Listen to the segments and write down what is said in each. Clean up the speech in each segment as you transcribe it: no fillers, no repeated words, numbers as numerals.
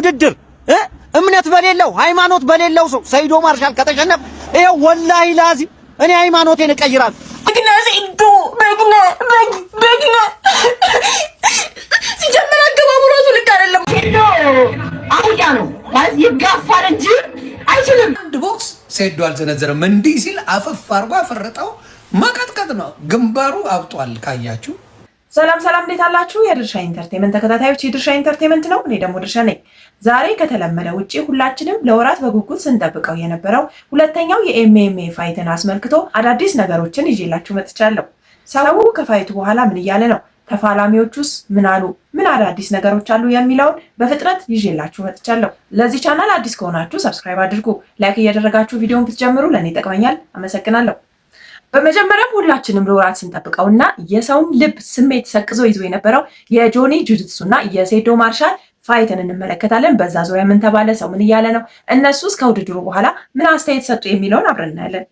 ውድድር እምነት በሌለው ሃይማኖት በሌለው ሰው ሰይዶ ማርሻል ከተሸነፈ ይሄው ወላሂ ላዚም እኔ ሃይማኖቴን እቀይራለሁ። በግና ሲጀመር አገባቡ ራሱ ልክ አይደለም። አውያ ነው ማለት ይጋፋል እንጂ አይችልም። አንድ ቦክስ ሴዶ አልሰነዘረም። እንዲህ ሲል አፈፍ አርጎ አፈረጠው። መቀጥቀጥ ነው። ግንባሩ አብጧል ካያችሁ። ሰላም እንዴት አላችሁ? የድርሻ ኢንተርቴይመንት ተከታታዮች፣ የድርሻ ኢንተርቴይመንት ነው። እኔ ደግሞ ድርሻ ነኝ። ዛሬ ከተለመደ ውጪ ሁላችንም ለወራት በጉጉት ስንጠብቀው የነበረው ሁለተኛው የኤምኤምኤ ፋይትን አስመልክቶ አዳዲስ ነገሮችን ይዤላችሁ መጥቻለሁ። ሰው ከፋይቱ በኋላ ምን እያለ ነው? ተፋላሚዎቹስ ምን አሉ? ምን አዳዲስ ነገሮች አሉ የሚለውን በፍጥነት ይዤላችሁ መጥቻለሁ። ለዚህ ቻናል አዲስ ከሆናችሁ ሰብስክራይብ አድርጉ። ላይክ እያደረጋችሁ ቪዲዮውን ብትጀምሩ ለኔ ይጠቅመኛል። አመሰግናለሁ። በመጀመሪያም ሁላችንም ለወራት ስንጠብቀውና የሰውን ልብ ስሜት ሰቅዞ ይዞ የነበረው የጆኒ ጁጁትሱና የሴዶ ማርሻል ፋይትን እንመለከታለን። በዛ ዙሪያ ምን ተባለ? ሰው ምን እያለ ነው? እነሱስ ከውድድሩ በኋላ ምን አስተያየት ሰጡ የሚለውን አብረን እናያለን።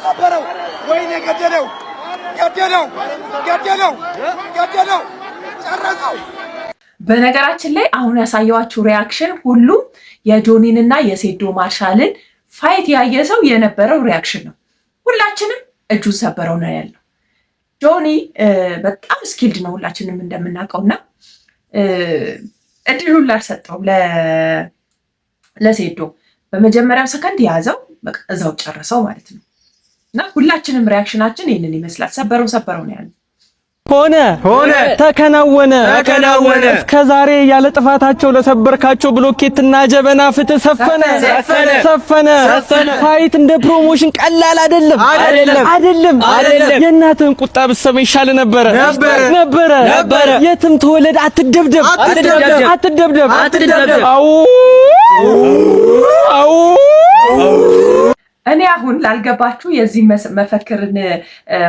ሰበረው! ወይኔ ገደለው! ጨረሰው! በነገራችን ላይ አሁን ያሳየዋችሁ ሪያክሽን ሁሉ የጆኒንና የሴዶ ማርሻልን ፋይት ያየ ሰው የነበረው ሪያክሽን ነው። ሁላችንም እጁን ሰበረው ነው ያለው። ጆኒ በጣም ስኪልድ ነው ሁላችንም እንደምናውቀውና እድሉን ላልሰጠው ለሴዶ በመጀመሪያው ሰከንድ ያዘው፣ በቃ እዛው ጨረሰው ማለት ነው። እና ሁላችንም ሪያክሽናችን ይህንን ይመስላል። ሰበረው ነው ያለው። ሆነ ተከናወነ። እስከዛሬ ያለ ጥፋታቸው ለሰበርካቸው ብሎኬትና ጀበና ፍትህ ሰፈነ። ፋይት እንደ ፕሮሞሽን ቀላል አይደለም። የእናትህን ቁጣ ብትሰማ ይሻል ነበረ። የትም ተወለድ አትደብደብ። አው እኔ አሁን ላልገባችሁ የዚህ መፈክርን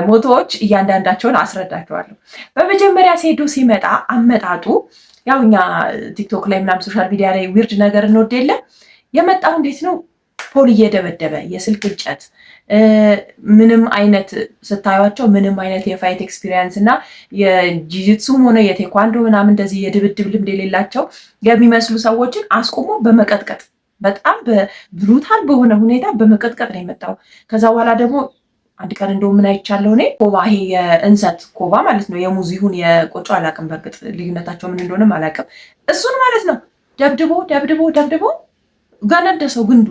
ሞቶዎች እያንዳንዳቸውን አስረዳችኋለሁ። በመጀመሪያ ሴዶ ሲመጣ አመጣጡ ያው እኛ ቲክቶክ ላይ ምናምን ሶሻል ሚዲያ ላይ ዊርድ ነገር እንወድ የለ የመጣው እንዴት ነው? ፖል እየደበደበ የስልክ እንጨት ምንም አይነት ስታዩቸው ምንም አይነት የፋይት ኤክስፒሪየንስ እና የጂጂትሱም ሆነ የቴኳንዶ ምናምን እንደዚህ የድብድብ ልምድ የሌላቸው የሚመስሉ ሰዎችን አስቆሞ በመቀጥቀጥ በጣም በብሩታል በሆነ ሁኔታ በመቀጥቀጥ ነው የመጣው። ከዛ በኋላ ደግሞ አንድ ቀን እንደው ምን አይቻለሁ እኔ ኮባ፣ ይሄ የእንሰት ኮባ ማለት ነው፣ የሙዝ ይሁን የቆጮ አላውቅም፣ በእርግጥ ልዩነታቸው ምን እንደሆነም አላውቅም። እሱን ማለት ነው ደብድቦ ገነደሰው ግንዱ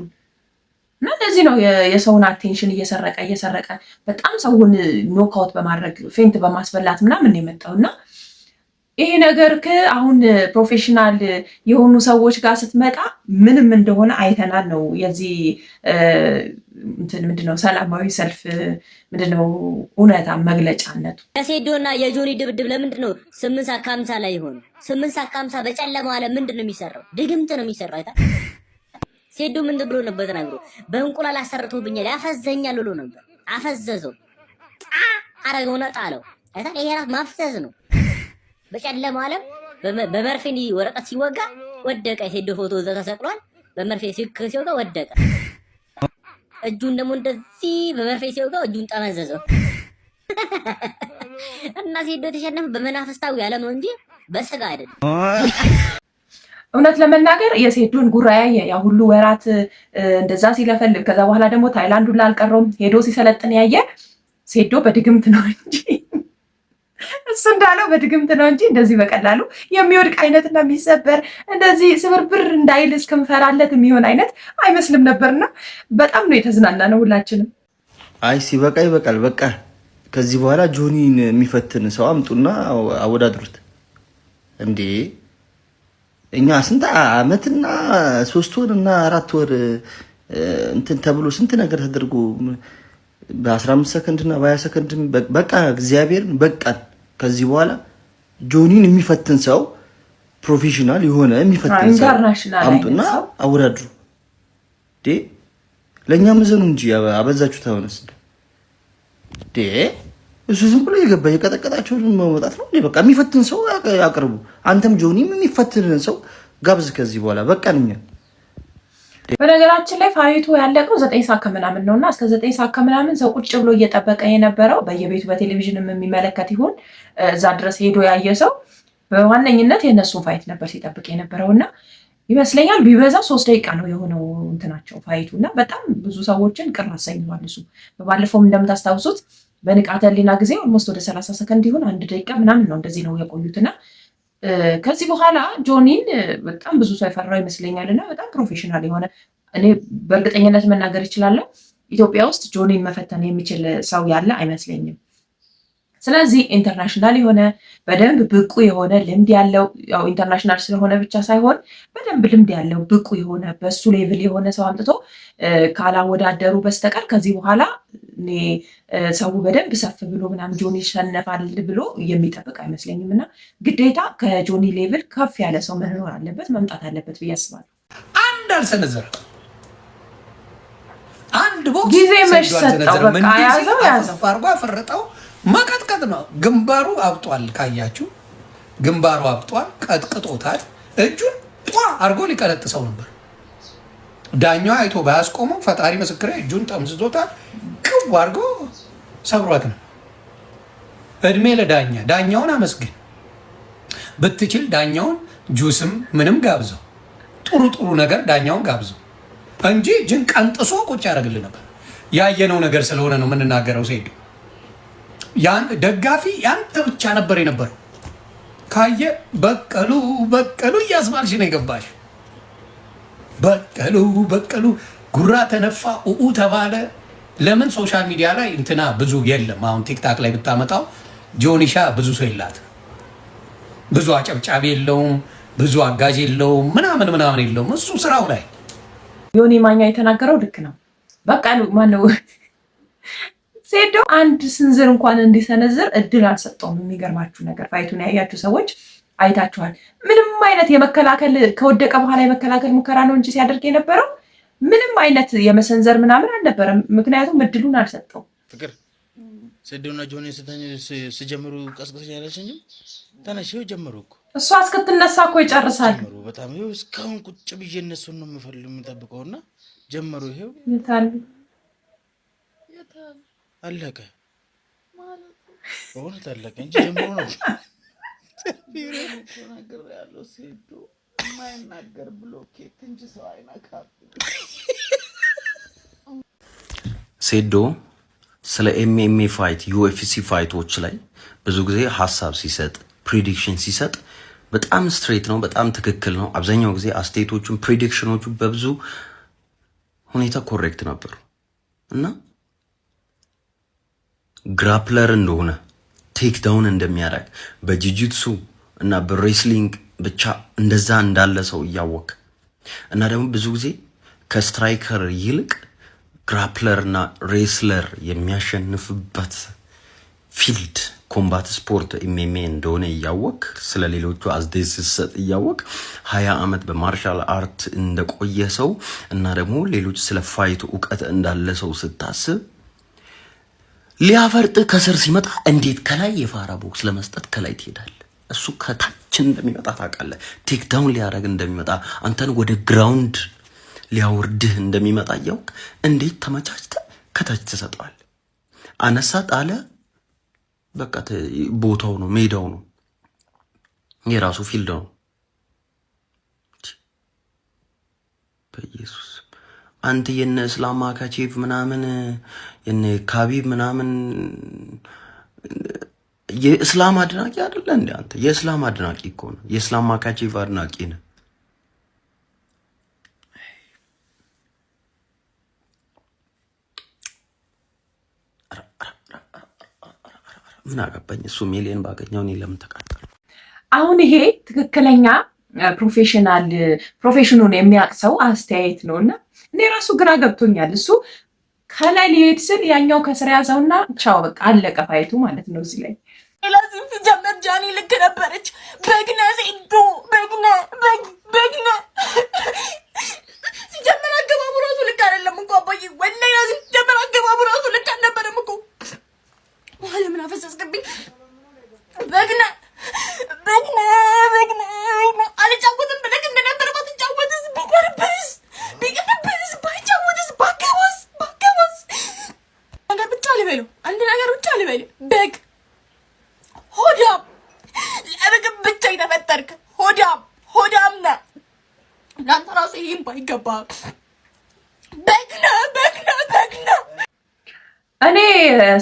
እና እንደዚህ ነው የሰውን አቴንሽን እየሰረቀ በጣም ሰውን ኖክአውት በማድረግ ፌንት በማስበላት ምናምን ነው የመጣው እና ይሄ ነገር አሁን ፕሮፌሽናል የሆኑ ሰዎች ጋር ስትመጣ ምንም እንደሆነ አይተናል ነው የዚህ ምንድነው ሰላማዊ ሰልፍ ምንድነው እውነታ መግለጫነቱ። የሴዶና የጆኒ ድብድብ ለምንድነው 8 ሰዓት ከ50 ላይ ሆነ? 8 ሰዓት ከ50 በጨለማው ዓለም ምንድነው የሚሰራው? ድግምት ነው የሚሰራው። አይታ ሴዶ ምን ብሎ ነበር ተናግሮ? በእንቁላል አሰርቶብኛል ያፈዘኛል ብሎ ነበር። አፈዘዘው አረገውና ጣለው። አይታ ይሄ ራስ ማፍዘዝ ነው። በጨለማው ዓለም በመርፌ ወረቀት ሲወጋ ወደቀ። ሄዶ ፎቶ እዛ ተሰቅሏል። በመርፌ ሲወጋ ወደቀ። እጁን ደግሞ እንደዚህ በመርፌ ሲወጋ እጁን ጠመዘዘው እና ሄዶ ተሸነፈ። በመናፍስታዊ ዓለም ነው እንጂ በስጋ አይደለም። እውነት ለመናገር የሴዶን ጉራ ያየ ያ ሁሉ ወራት እንደዛ ሲለፈልግ ከዛ በኋላ ደግሞ ታይላንድ ሁላ አልቀረውም ሄዶ ሲሰለጥን ያየ ሴዶ በድግምት ነው እንጂ እሱ እንዳለው በድግምት ነው እንጂ እንደዚህ በቀላሉ የሚወድቅ አይነትና የሚሰበር እንደዚህ ስብርብር እንዳይል እስከምፈራለት የሚሆን አይነት አይመስልም ነበርና በጣም ነው የተዝናና ነው ሁላችንም። አይ ሲበቃ ይበቃል። በቃ ከዚህ በኋላ ጆኒን የሚፈትን ሰው አምጡና አወዳድሩት እንዴ! እኛ ስንት አመትና 3 ወር እና 4 ወር እንትን ተብሎ ስንት ነገር ተደርጎ በ15 ሰከንድ እና በ20 ሰከንድ በቃ እግዚአብሔርን በቃን። ከዚህ በኋላ ጆኒን የሚፈትን ሰው ፕሮፌሽናል የሆነ የሚፈትን ሰው አምጡና አወዳድሩ። ለእኛ መዘኑ እንጂ አበዛችሁ። ታውነስ እሱ ዝም ብሎ የገባ የቀጠቀጣቸውን መውጣት ነው። በቃ የሚፈትን ሰው ያቅርቡ። አንተም ጆኒም የሚፈትንን ሰው ጋብዝ። ከዚህ በኋላ በቃን እኛ በነገራችን ላይ ፋይቱ ያለቀው 9 ሰዓት ከምናምን ነውና እስከ 9 ሰዓት ከምናምን ሰው ቁጭ ብሎ እየጠበቀ የነበረው በየቤቱ በቴሌቪዥንም የሚመለከት ይሁን እዛ ድረስ ሄዶ ያየ ሰው በዋነኝነት የነሱን ፋይት ነበር ሲጠብቅ የነበረውና ይመስለኛል ቢበዛ 3 ደቂቃ ነው የሆነው እንትናቸው ፋይቱና በጣም ብዙ ሰዎችን ቅር አሰኝቷል። እሱ በባለፈውም እንደምታስታውሱት በንቃተ ህሊና ጊዜ ኦልሞስት ወደ 30 ሰከንድ ይሁን 1 ደቂቃ ምናምን ነው እንደዚህ ነው የቆዩትና ከዚህ በኋላ ጆኒን በጣም ብዙ ሰው የፈራው ይመስለኛልና በጣም ፕሮፌሽናል የሆነ እኔ በእርግጠኝነት መናገር ይችላል ኢትዮጵያ ውስጥ ጆኒን መፈተን የሚችል ሰው ያለ አይመስለኝም። ስለዚህ ኢንተርናሽናል የሆነ በደንብ ብቁ የሆነ ልምድ ያለው ያው ኢንተርናሽናል ስለሆነ ብቻ ሳይሆን በደንብ ልምድ ያለው ብቁ የሆነ በሱ ሌቭል የሆነ ሰው አምጥቶ ካላወዳደሩ በስተቀር ከዚህ በኋላ እኔ ሰው በደንብ ሰፍ ብሎ ምናምን ጆኒ ይሸነፋል ብሎ የሚጠብቅ አይመስለኝም እና ግዴታ ከጆኒ ሌቭል ከፍ ያለ ሰው መኖር አለበት መምጣት አለበት ብዬ አስባለሁ። አንድ አልሰነዘረም። አንድ ቦክስ ጊዜ መሽሰጠው በቃ ያዘው አርጓ ፈረጠው መቀጥቀጥ ነው። ግንባሩ አብጧል። ካያችሁ ግንባሩ አብጧል። ቀጥቅጦታል። እጁን ጧ አርጎ ሊቀለጥሰው ነበር። ዳኛው አይቶ ባያስቆመው ፈጣሪ ምስክሬ እጁን ጠምዝዞታል። ቅው አርጎ ሰብሯት ነው። እድሜ ለዳኛ። ዳኛውን አመስግን ብትችል ዳኛውን ጁስም ምንም ጋብዘው ጥሩ ጥሩ ነገር ዳኛውን ጋብዘው እንጂ እጅን ቀንጥሶ ቁጭ ያደርግልህ ነበር። ያየነው ነገር ስለሆነ ነው የምንናገረው። ሴዱ ያን ደጋፊ ያንተ ብቻ ነበር የነበረው። ካየ በቀሉ በቀሉ እያስባልሽ ነው የገባሽ። በቀሉ በቀሉ ጉራ ተነፋ ኡኡ ተባለ። ለምን ሶሻል ሚዲያ ላይ እንትና ብዙ የለም። አሁን ቲክታክ ላይ ብታመጣው ጆኒሻ ብዙ ሰው የላት፣ ብዙ አጨብጫቢ የለውም፣ ብዙ አጋዥ የለውም፣ ምናምን ምናምን የለውም። እሱ ስራው ላይ ዮኒ ማኛ የተናገረው ልክ ነው። በቀሉ ማነው ሴዶ አንድ ስንዝር እንኳን እንዲሰነዝር እድል አልሰጠውም። የሚገርማችሁ ነገር ፋይቱን ያያችሁ ሰዎች አይታችኋል። ምንም አይነት የመከላከል ከወደቀ በኋላ የመከላከል ሙከራ ነው እንጂ ሲያደርግ የነበረው ምንም አይነት የመሰንዘር ምናምን አልነበረም። ምክንያቱም እድሉን አልሰጠውም። ፍቅር ሴዶና ጆኒ ሲጀምሩ ቀስቀሰኝ ያለሽ እንጂ ተነሽው ጀመሩ እኮ እሷ እስክትነሳ እኮ ይጨርሳል። በጣም ይኸው እስካሁን ቁጭ ብዬ እነሱን ነው የምጠብቀውና ጀመሩ። ይኸው አለቀ ማለት በእውነት አለቀ እንጂ ጀምሮ ነው ነገር ያለው ሴዶ የማይናገር ብሎኬት እንጂ ሰው አይናካም። ሴዶ ስለ ኤምኤምኤ ፋይት ዩኤፍሲ ፋይቶች ላይ ብዙ ጊዜ ሀሳብ ሲሰጥ ፕሬዲክሽን ሲሰጥ በጣም ስትሬት ነው፣ በጣም ትክክል ነው። አብዛኛው ጊዜ አስተያየቶቹን ፕሬዲክሽኖቹ በብዙ ሁኔታ ኮሬክት ነበሩ እና ግራፕለር እንደሆነ ቴክ ዳውን እንደሚያደርግ በጂጂትሱ እና በሬስሊንግ ብቻ እንደዛ እንዳለ ሰው እያወቅ እና ደግሞ ብዙ ጊዜ ከስትራይከር ይልቅ ግራፕለር እና ሬስለር የሚያሸንፍበት ፊልድ ኮምባት ስፖርት ኤምኤምኤ እንደሆነ እያወቅ ስለ ሌሎቹ አዝዴስ ሰጥ እያወቅ 20 ዓመት በማርሻል አርት እንደቆየ ሰው እና ደግሞ ሌሎች ስለ ፋይት ዕውቀት እንዳለ ሰው ስታስብ ሊያፈርጥ ከስር ሲመጣ እንዴት ከላይ የፋራ ቦክስ ለመስጠት ከላይ ትሄዳለህ? እሱ ከታች እንደሚመጣ ታውቃለህ። ቴክ ዳውን ሊያደርግ እንደሚመጣ አንተን ወደ ግራውንድ ሊያወርድህ እንደሚመጣ እያውቅ እንዴት ተመቻችተህ ከታች ትሰጠዋለህ? አነሳ ጣለ፣ በቃ ቦታው ነው፣ ሜዳው ነው፣ የራሱ ፊልድ ነው። በኢየሱስ አንተ የነ እስላም ማካቼቭ ምናምን የነ ካቢብ ምናምን የእስላም አድናቂ አይደለ እንዴ? አንተ የእስላም አድናቂ እኮ ነው። የእስላም ማካቼቭ አድናቂ ነህ። ምን አገባኝ እሱ ሚሊዮን ባገኘው እኔ ለምን ተቃጠለ? አሁን ይሄ ትክክለኛ ፕሮፌሽኑን የሚያውቅ ሰው አስተያየት ነውና እኔ ራሱ ግራ ገብቶኛል። እሱ ከላይ ሊሄድ ስል ያኛው ከስር ያዘውና ቻው በቃ አለቀ ፋይቱ ማለት ነው። እዚህ ላይ ለዚህ ሲጀመር ጃኒ ልክ ነበረች። በግና ሴዶ በግና ሲጀመር አገባቡ ራሱ ልክ አይደለም እኮ አባዬ፣ ወላሂ ለዚህ ሲጀመር አገባቡ ራሱ ልክ አልነበረም እኮ። ዋለ ምን አፈሰስክብኝ? በግና አልጫወትም ብለህ እንደነበር ባትጫወትስ ቢቀርብስ ተፈጠርክ ሆዳም ነህ ለአንተ ራሱ ይሄን ባይገባ በግና እኔ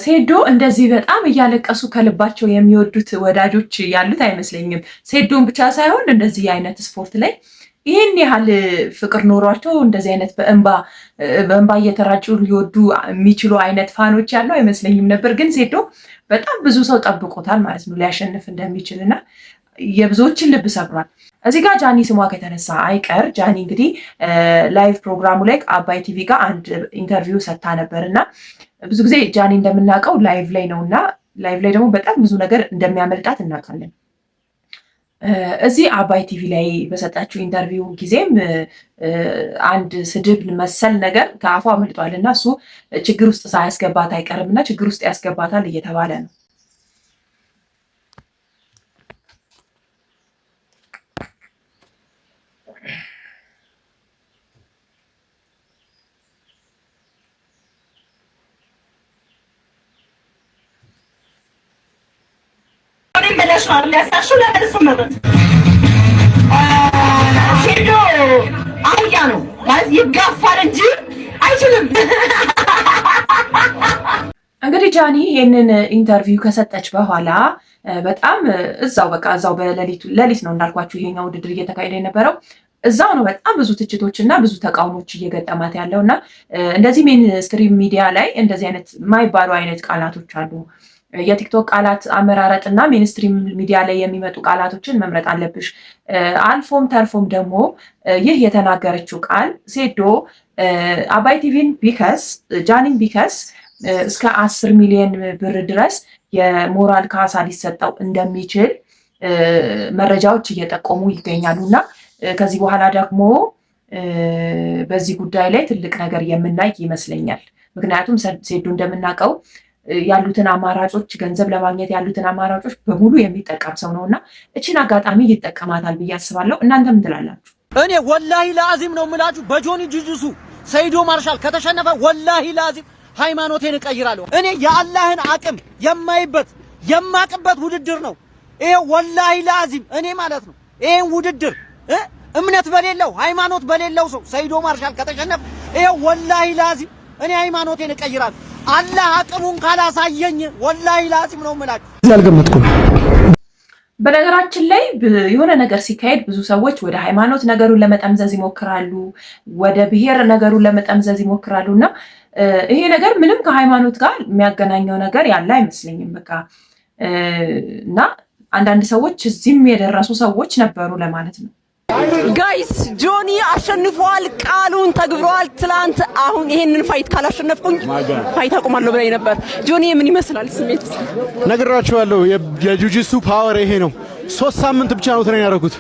ሴዶ እንደዚህ በጣም እያለቀሱ ከልባቸው የሚወዱት ወዳጆች ያሉት አይመስለኝም። ሴዶን ብቻ ሳይሆን እንደዚህ አይነት ስፖርት ላይ ይህን ያህል ፍቅር ኖሯቸው እንደዚህ አይነት በእንባ እየተራጩ ሊወዱ የሚችሉ አይነት ፋኖች ያለው አይመስለኝም ነበር። ግን ሴዶ በጣም ብዙ ሰው ጠብቆታል ማለት ነው ሊያሸንፍ እንደሚችል እና የብዙዎችን ልብ ሰብሯል። እዚህ ጋር ጃኒ ስሟ ከተነሳ አይቀር ጃኒ እንግዲህ ላይቭ ፕሮግራሙ ላይ አባይ ቲቪ ጋር አንድ ኢንተርቪው ሰጥታ ነበር እና ብዙ ጊዜ ጃኒ እንደምናውቀው ላይቭ ላይ ነው እና ላይቭ ላይ ደግሞ በጣም ብዙ ነገር እንደሚያመልጣት እናውቃለን። እዚህ አባይ ቲቪ ላይ በሰጣችው ኢንተርቪው ጊዜም አንድ ስድብ መሰል ነገር ከአፏ አመልጧል እና እሱ ችግር ውስጥ ሳያስገባት አይቀርም እና ችግር ውስጥ ያስገባታል እየተባለ ነው። በለሽ ነው ያሳሽው ለእሱ መብት ሴዶ አህያ ነው ማለት ይጋፋል እንጂ አይችልም። እንግዲህ ጃኒ ይህንን ኢንተርቪው ከሰጠች በኋላ በጣም እዛው በሌሊት ነው እንዳልኳችሁ ይሄኛው ውድድር እየተካሄደ የነበረው እዛው ነው። በጣም ብዙ ትችቶች እና ብዙ ተቃውሞች እየገጠማት ያለው እና እንደዚህ ሜንስትሪም ሚዲያ ላይ እንደዚህ አይነት የማይባሉ አይነት ቃላቶች አሉ። የቲክቶክ ቃላት አመራረጥ እና ሜንስትሪም ሚዲያ ላይ የሚመጡ ቃላቶችን መምረጥ አለብሽ። አልፎም ተርፎም ደግሞ ይህ የተናገረችው ቃል ሴዶ አባይ ቲቪን ቢከስ ጃኒን ቢከስ እስከ 10 ሚሊዮን ብር ድረስ የሞራል ካሳ ሊሰጠው እንደሚችል መረጃዎች እየጠቆሙ ይገኛሉ እና ከዚህ በኋላ ደግሞ በዚህ ጉዳይ ላይ ትልቅ ነገር የምናይ ይመስለኛል። ምክንያቱም ሴዶ እንደምናውቀው ያሉትን አማራጮች ገንዘብ ለማግኘት ያሉትን አማራጮች በሙሉ የሚጠቀም ሰው ነውና እቺን አጋጣሚ ይጠቀማታል ብዬ አስባለሁ። እናንተ ምን ትላላችሁ? እኔ ወላሂ ለአዚም ነው የምላችሁ በጆኒ ጁጁሱ ሰይዶ ማርሻል ከተሸነፈ ወላሂ ለአዚም ሃይማኖቴን እቀይራለሁ። እኔ የአላህን አቅም የማይበት የማቅበት ውድድር ነው ይሄ ወላሂ ለአዚም እኔ ማለት ነው። ይሄን ውድድር እምነት በሌለው ሃይማኖት በሌለው ሰው ሰይዶ ማርሻል ከተሸነፈ ይሄ ወላሂ ለአዚም እኔ ሃይማኖቴን እቀይራለሁ። አላህ አቅሙን ካላሳየኝ ወላሂ ለአዚም ነው የምላችሁ። ያልገመትኩ በነገራችን ላይ የሆነ ነገር ሲካሄድ ብዙ ሰዎች ወደ ሃይማኖት ነገሩን ለመጠምዘዝ ይሞክራሉ፣ ወደ ብሔር ነገሩን ለመጠምዘዝ ይሞክራሉ እና ይሄ ነገር ምንም ከሃይማኖት ጋር የሚያገናኘው ነገር ያለ አይመስለኝም። በቃ እና አንዳንድ ሰዎች እዚህም የደረሱ ሰዎች ነበሩ ለማለት ነው። ጋይስ ጆኒ አሸንፏል፣ ቃሉን ተግብሯል። ትላንት አሁን ይሄንን ፋይት ካላሸነፍኩኝ ፋይት አቆማለሁ ብለኝ ነበር። ጆኒ ምን ይመስላል ስሜት? ነግራችኋለሁ፣ የጁጂትሱ ፓወር ይሄ ነው። 3 ሳምንት ብቻ ነው ትሬን ያደረኩት።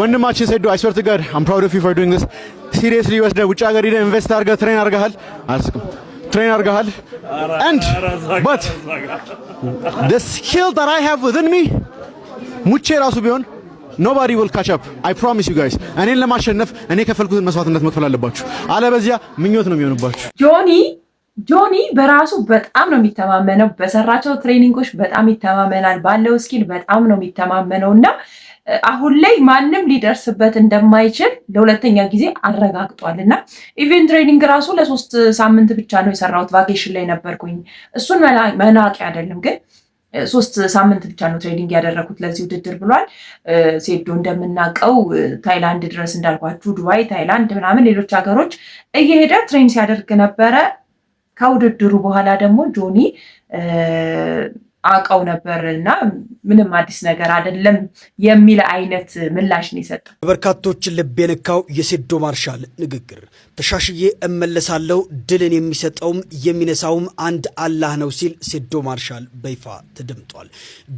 ወንድማችን ሴዶ አይ ስዌር ቱ ጋድ አም ፕራውድ ኦፍ ዩ ፎር ዱይንግ ዲስ። ሲሪየስሊ ወስደህ ውጭ ሀገር ሄደህ ኢንቨስት አድርገህ ትሬን አድርገሃል። አልስቅም፣ ትሬን አድርገሃል and but the skill that I have within me ሙቼ ራሱ ቢሆን nobody will catch up. I promise you guys. እኔን ለማሸነፍ እኔ ከፈልኩትን መስዋዕትነት መክፈል አለባችሁ። አለበዚያ ምኞት ነው የሚሆንባችሁ። ጆኒ በራሱ በጣም ነው የሚተማመነው። በሰራቸው ትሬኒንጎች በጣም ይተማመናል። ባለው ስኪል በጣም ነው የሚተማመነው እና አሁን ላይ ማንም ሊደርስበት እንደማይችል ለሁለተኛ ጊዜ አረጋግጧል እና ኢቨንት ትሬኒንግ ራሱ ለ3 ሳምንት ብቻ ነው የሰራሁት። ቫኬሽን ላይ ነበርኩኝ። እሱን መናቂ አይደለም ግን 3 ሳምንት ብቻ ነው ትሬኒንግ ያደረኩት ለዚህ ውድድር ብሏል። ሴዶ እንደምናውቀው ታይላንድ ድረስ እንዳልኳችሁ ዱባይ፣ ታይላንድ ምናምን ሌሎች ሀገሮች እየሄደ ትሬን ሲያደርግ ነበረ። ከውድድሩ በኋላ ደግሞ ጆኒ አውቀው ነበር እና ምንም አዲስ ነገር አይደለም የሚል አይነት ምላሽ ነው የሰጠው። በርካቶችን ልብ የነካው የሴዶ ማርሻል ንግግር ተሻሽዬ እመለሳለሁ፣ ድልን የሚሰጠውም የሚነሳውም አንድ አላህ ነው ሲል ሴዶ ማርሻል በይፋ ተደምጧል።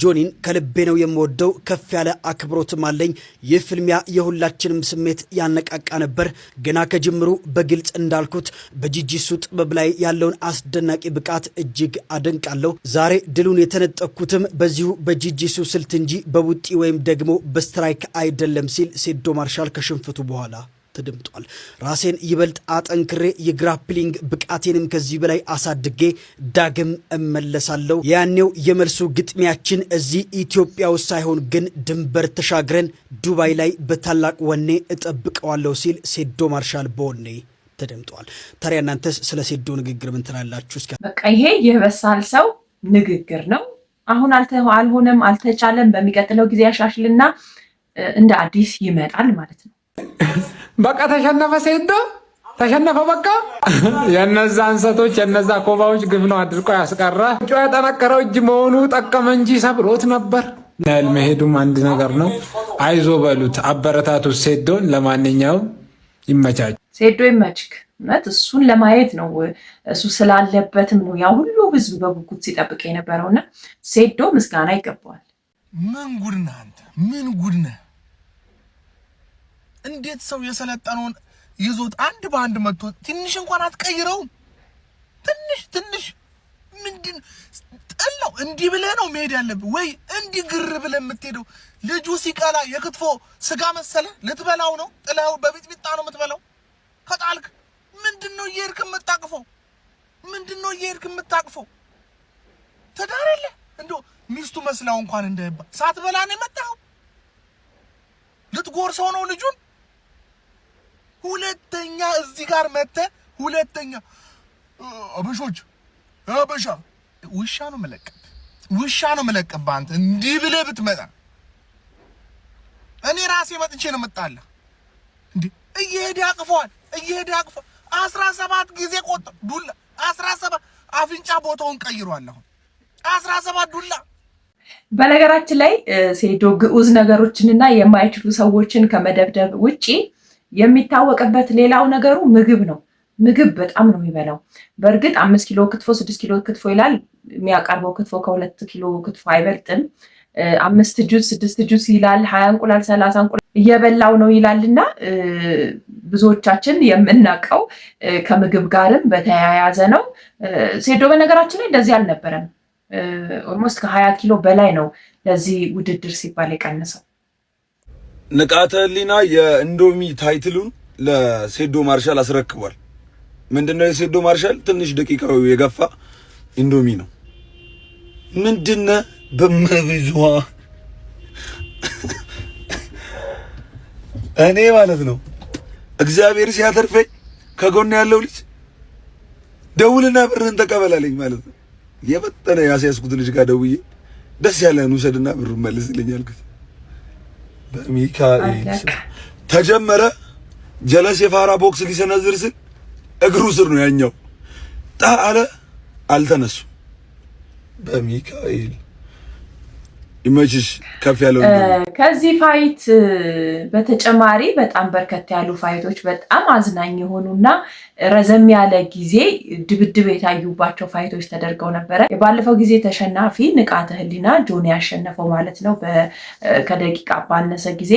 ጆኒን ከልቤ ነው የምወደው፣ ከፍ ያለ አክብሮትም አለኝ። ይህ ፍልሚያ የሁላችንም ስሜት ያነቃቃ ነበር። ገና ከጅምሩ በግልጽ እንዳልኩት በጂጂሱ ጥበብ ላይ ያለውን አስደናቂ ብቃት እጅግ አደንቃለሁ። ዛሬ ድሉን የተነጠቅኩትም በዚሁ በጂጂሱ ስልት እንጂ በቡጢ ወይም ደግሞ በስትራይክ አይደለም ሲል ሴዶ ማርሻል ከሽንፈቱ በኋላ ተደምጧል። ራሴን ይበልጥ አጠንክሬ የግራፕሊንግ ብቃቴንም ከዚህ በላይ አሳድጌ ዳግም እመለሳለሁ። ያኔው የመልሱ ግጥሚያችን እዚህ ኢትዮጵያ ውስጥ ሳይሆን ግን ድንበር ተሻግረን ዱባይ ላይ በታላቅ ወኔ እጠብቀዋለሁ ሲል ሴዶ ማርሻል በወኔ ተደምጧል። ታዲያ እናንተስ ስለ ሴዶ ንግግር ምን ትላላችሁ? በቃ ይሄ የበሳል ሰው ንግግር ነው። አሁን አልሆነም፣ አልተቻለም፣ በሚቀጥለው ጊዜ ያሻሽልና እንደ አዲስ ይመጣል ማለት ነው። በቃ ተሸነፈ ሴዶ ተሸነፈ። በቃ የነዛ እንሰቶች የነዛ ኮባዎች ግብ ነው አድርቆ ያስቀረ። የጠነከረው እጅ መሆኑ ጠቀመ እንጂ ሰብሮት ነበር። ናይል መሄዱም አንድ ነገር ነው። አይዞ በሉት፣ አበረታቱት ሴዶን። ለማንኛውም ይመቻች፣ ሴዶ ይመችክ። እውነት እሱን ለማየት ነው፣ እሱ ስላለበትም ነው ያ ሁሉ ህዝብ በጉጉት ሲጠብቅ የነበረውና ሴዶ ምስጋና ይገባዋል። ምን ጉድ ነህ አንተ! ምን ጉድ ነህ! እንዴት ሰው የሰለጠነውን ይዞት አንድ በአንድ መጥቶ ትንሽ እንኳን አትቀይረውም? ትንሽ ምንድን ጥላው እንዲህ ብለህ ነው መሄድ ያለብህ ወይ እንዲህ ግር ብለህ የምትሄደው? ልጁ ሲቀላ የክትፎ ስጋ መሰለ ልትበላው ነው? ጥላው በቢጥቢጣ ነው የምትበላው? ከጣልክ ምንድነው እየሄድክ የምታቅፈው? ምንድነው እየሄድክ የምታቅፈው? ትዳር የለ እንደው ሚስቱ መስላው እንኳን እንዳይባ ሳትበላ ነው የመጣው። ልትጎርሰው ነው ልጁን። ሁለተኛ እዚህ ጋር መጥተህ ሁለተኛ አበሾች አበሻ ውሻ ነው መለቀብ አንተ እንዲህ ብለህ ብትመጣ እኔ ራሴ መጥቼ ነው መጣለህ እንዴ። እየሄደ ያቅፈዋል 17 ጊዜ ቆጥ ዱላ 17 አፍንጫ ቦታውን ቀይሯል። አሁን 17 ዱላ። በነገራችን ላይ ሴዶ ግዑዝ ነገሮችንና የማይችሉ ሰዎችን ከመደብደብ ውጪ የሚታወቅበት ሌላው ነገሩ ምግብ ነው። ምግብ በጣም ነው የሚበላው። በእርግጥ 5 ኪሎ ክትፎ 6 ኪሎ ክትፎ ይላል። የሚያቀርበው ክትፎ ከ2 ኪሎ ክትፎ አይበልጥም። 5 ጁስ 6 ጁስ ይላል። 20 እንቁላል 30 እንቁላል እየበላው ነው ይላልና ብዙዎቻችን የምናውቀው ከምግብ ጋርም በተያያዘ ነው። ሴዶ በነገራችን ላይ እንደዚህ አልነበረም። ኦልሞስት ከ20 ኪሎ በላይ ነው ለዚህ ውድድር ሲባል የቀነሰው። ንቃተ ህሊና የኢንዶሚ ታይትሉን ለሴዶ ማርሻል አስረክቧል። ምንድነው የሴዶ ማርሻል ትንሽ ደቂቃው የገፋ ኢንዶሚ ነው። ምንድነው በመብዙዋ እኔ ማለት ነው እግዚአብሔር ሲያተርፈኝ ከጎን ያለው ልጅ ደውልና ብርህን ተቀበላለኝ ማለት ነው። የበጠነ ያስያዝኩት ልጅ ጋር ደውዬ ደስ ያለህን ውሰድና ብሩን መልስልኝ አልኩት። በሚካኤል ተጀመረ። ጀለስ የፋራ ቦክስ ሊሰነዝር ስል እግሩ ስር ነው ያኛው ጣለ። አልተነሱ። በሚካኤል ይመችሽ ከፍ ያለው። ከዚህ ፋይት በተጨማሪ በጣም በርከት ያሉ ፋይቶች በጣም አዝናኝ የሆኑና ረዘም ያለ ጊዜ ድብድብ የታዩባቸው ፋይቶች ተደርገው ነበረ። የባለፈው ጊዜ ተሸናፊ ንቃተ ህሊና ጆኒ ያሸነፈው ማለት ነው። ከደቂቃ ባነሰ ጊዜ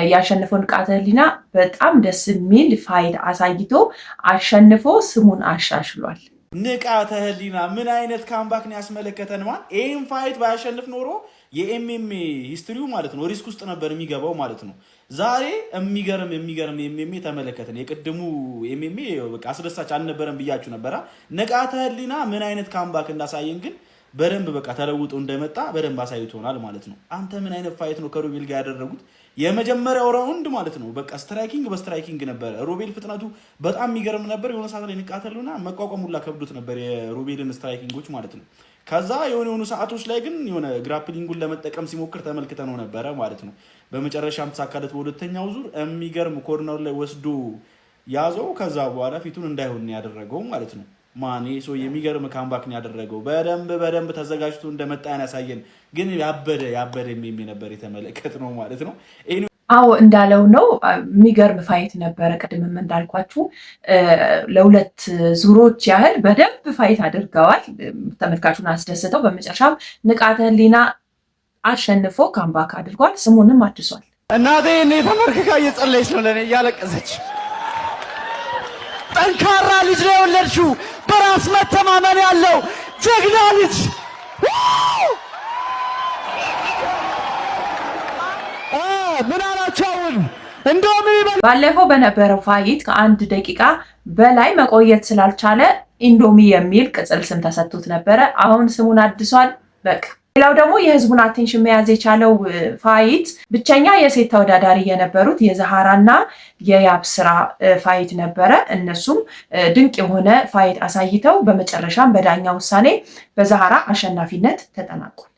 ያሸነፈው ንቃተ ህሊና በጣም ደስ የሚል ፋይት አሳይቶ አሸንፎ ስሙን አሻሽሏል። ንቃተ ህሊና ምን አይነት ካምባክ ነው ያስመለከተን? ማን ይሄን ፋይት ባያሸንፍ ኖሮ የኤምኤምኤ ሂስትሪው ማለት ነው ሪስክ ውስጥ ነበር የሚገባው ማለት ነው። ዛሬ የሚገርም ኤምኤምኤ ተመለከተን። የቅድሙ ኤምኤምኤ በቃ አስደሳች አልነበረም ብያችሁ ነበር። ንቃተ ህሊና ምን አይነት ካምባክ እንዳሳየን ግን በደንብ በቃ ተለውጦ እንደመጣ በደንብ አሳይቶናል ማለት ነው። አንተ ምን አይነት ፋይት ነው ከሮቤል ጋር ያደረጉት? የመጀመሪያው ራውንድ ማለት ነው በቃ ስትራይኪንግ በስትራይኪንግ ነበር። ሮቤል ፍጥነቱ በጣም የሚገርም ነበር። የሆነ ሰዓት ላይ ንቃተ ህሊና መቋቋሙላ ከብዶት ነበር የሮቤልን ስትራይኪንጎች ማለት ነው። ከዛ የሆኑ ሰዓቶች ላይ ግን የሆነ ግራፕሊንጉን ለመጠቀም ሲሞክር ተመልክተነው ነበረ ማለት ነው። በመጨረሻም ተሳካለት። በሁለተኛው ዙር የሚገርም ኮርነር ላይ ወስዶ ያዘው። ከዛ በኋላ ፊቱን እንዳይሆን ያደረገው ማለት ነው። ማኔ ሰው የሚገርም ካምባክ ነው ያደረገው። በደንብ ተዘጋጅቶ እንደመጣ ያሳየን። ግን ያበደ ነበር የተመለከትነው ማለት ነው። አዎ እንዳለው ነው። የሚገርም ፋይት ነበረ። ቅድምም እንዳልኳችሁ ለሁለት ዙሮች ያህል በደንብ ፋይት አድርገዋል። ተመልካቹን አስደስተው በመጨረሻም ንቃተ ህሊና አሸንፎ ካምባክ አድርጓል። ስሙንም አድሷል። እናቴ እኔ ተመርክካ እየጸለየች ነው ለኔ እያለቀሰች። ጠንካራ ልጅ ነው የወለድሽው፣ በራስ መተማመን ያለው ጀግና ልጅ። ምን አላችሁ? አሁን ኢንዶሚ ባለፈው በነበረው ፋይት ከአንድ ደቂቃ በላይ መቆየት ስላልቻለ ኢንዶሚ የሚል ቅጽል ስም ተሰጥቶት ነበረ። አሁን ስሙን አድሷል። በቃ ሌላው ደግሞ የህዝቡን አቴንሽን መያዝ የቻለው ፋይት ብቸኛ የሴት ተወዳዳሪ የነበሩት የዛሃራና የያብስራ ፋይት ነበረ። እነሱም ድንቅ የሆነ ፋይት አሳይተው በመጨረሻም በዳኛ ውሳኔ በዛሃራ አሸናፊነት ተጠናቋል።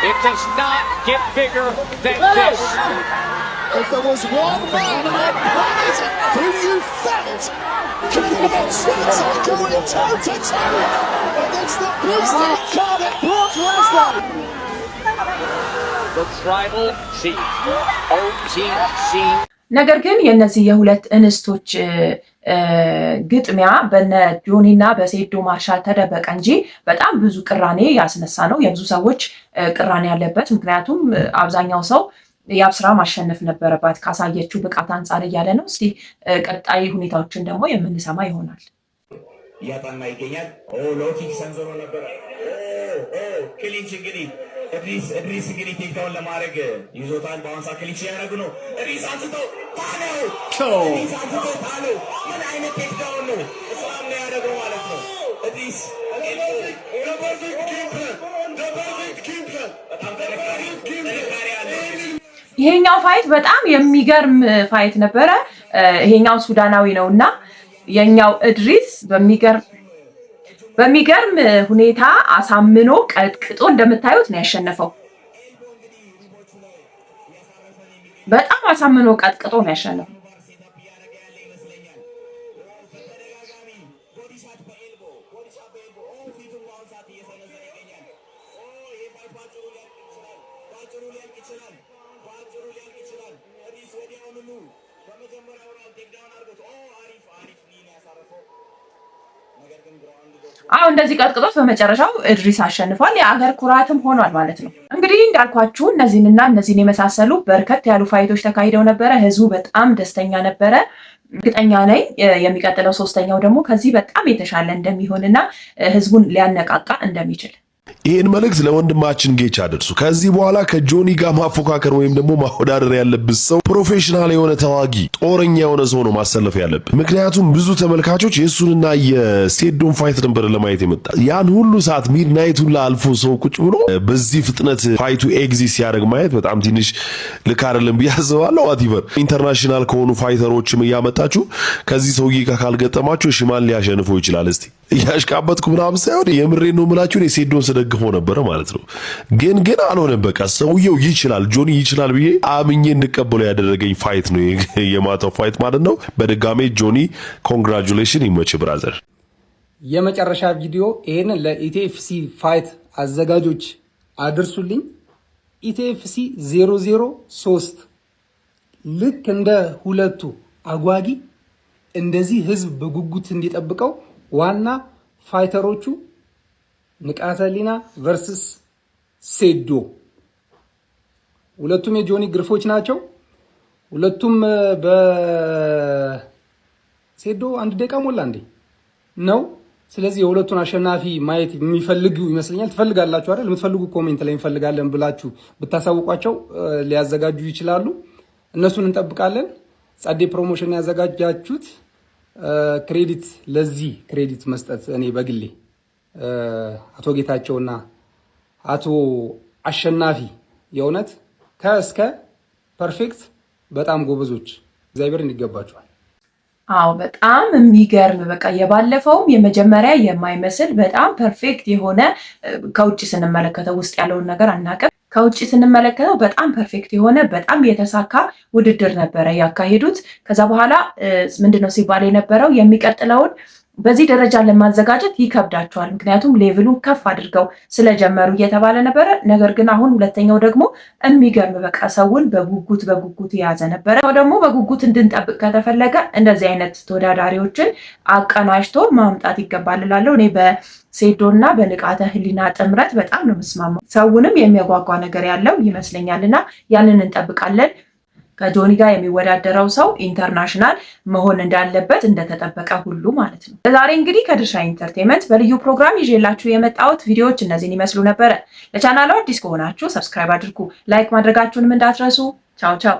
It does not get bigger than this. If there was one man on planet who you felt could have a chance of going toe-to-toe against the beast incarnate Brock Lesnar. The Tribal Chief, OTC. ነገር ግን የነዚህ የሁለት እንስቶች ግጥሚያ በነ ጆኒና በሴዶ ማርሻል ተደበቀ እንጂ በጣም ብዙ ቅራኔ ያስነሳ ነው። የብዙ ሰዎች ቅራኔ ያለበት ምክንያቱም አብዛኛው ሰው ያብስራ ማሸነፍ ነበረባት ካሳየችው ብቃት አንፃር እያለ ነው። እስቲ ቀጣይ ሁኔታዎችን ደግሞ የምንሰማ ይሆናል። ያጣና ይገኛል። ሎኪክ ሰንዘሮ ነበር። ክሊንች እንግዲህ እድሪስ እንግዲህ ቴክታውን ለማድረግ ይዞታል። በአሁን ሰዓት ክሊንች ያደረጉ ነው። እድሪስ አንስቶ ታለው ምን አይነት ቴክታውን ነው እስላም ነው ያደረገው ማለት ነው። እድሪስ ይሄኛው ፋይት በጣም የሚገርም ፋይት ነበረ። ይሄኛው ሱዳናዊ ነውና የኛው እድሪስ በሚገርም ሁኔታ አሳምኖ ቀጥቅጦ እንደምታዩት ነው ያሸነፈው። በጣም አሳምኖ ቀጥቅጦ ነው ያሸነፈው። አሁን እንደዚህ ቀጥቅጦት በመጨረሻው እድሪስ አሸንፏል። የአገር ኩራትም ሆኗል ማለት ነው። እንግዲህ እንዳልኳችሁ እነዚህን የመሳሰሉ በርከት ያሉ ፋይቶች ተካሂደው ነበረ። ህዝቡ በጣም ደስተኛ ነበረ። እርግጠኛ ነኝ የሚቀጥለው ሶስተኛው ደግሞ ከዚህ በጣም የተሻለ እንደሚሆንና ህዝቡን ሊያነቃቃ እንደሚችል። ይህን መልእክት ለወንድማችን ጌች አድርሱ። ከዚህ በኋላ ከጆኒ ጋር ማፎካከር ወይም ደግሞ ማወዳደር ያለብን ሰው ፕሮፌሽናል የሆነ ተዋጊ ጦረኛ የሆነ ሰው ነው ማሰለፍ ያለብን። ምክንያቱም ብዙ ተመልካቾች የእሱንና የሴዶን ፋይት ነበር ለማየት የመጣ ያን ሁሉ ሰዓት ሚድናይት ሁላ አልፎ ሰው ቁጭ ብሎ በዚህ ፍጥነት ፋይቱ ኤግዚት ሲያደርግ ማየት በጣም ትንሽ ልክ አይደለም ብዬ አስባለሁ። ዋቲቨር ኢንተርናሽናል ከሆኑ ፋይተሮችም እያመጣችሁ ከዚህ ሰውዬ ጋር ካልገጠማችሁ ሽማን ሊያሸንፈው ይችላል። እስቲ እያሽቃበጥኩ ምናምን ሳይሆን የምሬን ነው የምላችሁ የሴዶን ስደግፈው ነበረ ማለት ነው። ግን አልሆነም። በቃ ሰውየው ይችላል፣ ጆኒ ይችላል ብዬ አምኜ እንድቀበለው ያደረገኝ ፋይት ነው የማታው ፋይት ማለት ነው። በድጋሜ ጆኒ ኮንግራቹሌሽን፣ ይመች ብራዘር። የመጨረሻ ቪዲዮ ይሄንን ለኢቲኤፍሲ ፋይት አዘጋጆች አድርሱልኝ። ኢቲኤፍሲ 003 ልክ እንደ ሁለቱ አጓጊ እንደዚህ ህዝብ በጉጉት እንዲጠብቀው ዋና ፋይተሮቹ ንቃተ ህሊና ቨርሰስ ሴዶ፣ ሁለቱም የጆኒ ግርፎች ናቸው። ሁለቱም በሴዶ አንድ ደቂቃ ሞላ እንዴ ነው። ስለዚህ የሁለቱን አሸናፊ ማየት የሚፈልጉ ይመስለኛል። ትፈልጋላችሁ አይደል? የምትፈልጉ ኮሜንት ላይ እንፈልጋለን ብላችሁ ብታሳውቋቸው ሊያዘጋጁ ይችላሉ። እነሱን እንጠብቃለን። ጸዴ ፕሮሞሽን ያዘጋጃችሁት ክሬዲት ለዚህ ክሬዲት መስጠት እኔ በግሌ አቶ ጌታቸውና አቶ አሸናፊ የእውነት ከእስከ ፐርፌክት በጣም ጎበዞች፣ እግዚአብሔር እንዲገባቸዋል። አዎ በጣም የሚገርም በቃ የባለፈውም የመጀመሪያ የማይመስል በጣም ፐርፌክት የሆነ ከውጭ ስንመለከተው ውስጥ ያለውን ነገር አናውቅም። ከውጭ ስንመለከተው በጣም ፐርፌክት የሆነ በጣም የተሳካ ውድድር ነበረ ያካሄዱት። ከዛ በኋላ ምንድነው ሲባል የነበረው የሚቀጥለውን በዚህ ደረጃ ለማዘጋጀት ይከብዳቸዋል፣ ምክንያቱም ሌቭሉን ከፍ አድርገው ስለጀመሩ እየተባለ ነበረ። ነገር ግን አሁን ሁለተኛው ደግሞ የሚገርም በቃ ሰውን በጉጉት የያዘ ነበረ። ደግሞ በጉጉት እንድንጠብቅ ከተፈለገ እንደዚህ አይነት ተወዳዳሪዎችን አቀናጅቶ ማምጣት ይገባል እላለሁ እኔ። በሴዶና በንቃተ ህሊና ጥምረት በጣም ነው የምስማማው። ሰውንም የሚያጓጓ ነገር ያለው ይመስለኛልና ያንን እንጠብቃለን። ከጆኒ ጋር የሚወዳደረው ሰው ኢንተርናሽናል መሆን እንዳለበት እንደተጠበቀ ሁሉ ማለት ነው። ለዛሬ እንግዲህ ከድርሻ ኢንተርቴንመንት በልዩ ፕሮግራም ይዤላችሁ የመጣሁት ቪዲዮዎች እነዚህን ይመስሉ ነበረ። ለቻናሉ አዲስ ከሆናችሁ ሰብስክራይብ አድርጉ፣ ላይክ ማድረጋችሁንም እንዳትረሱ። ቻው ቻው።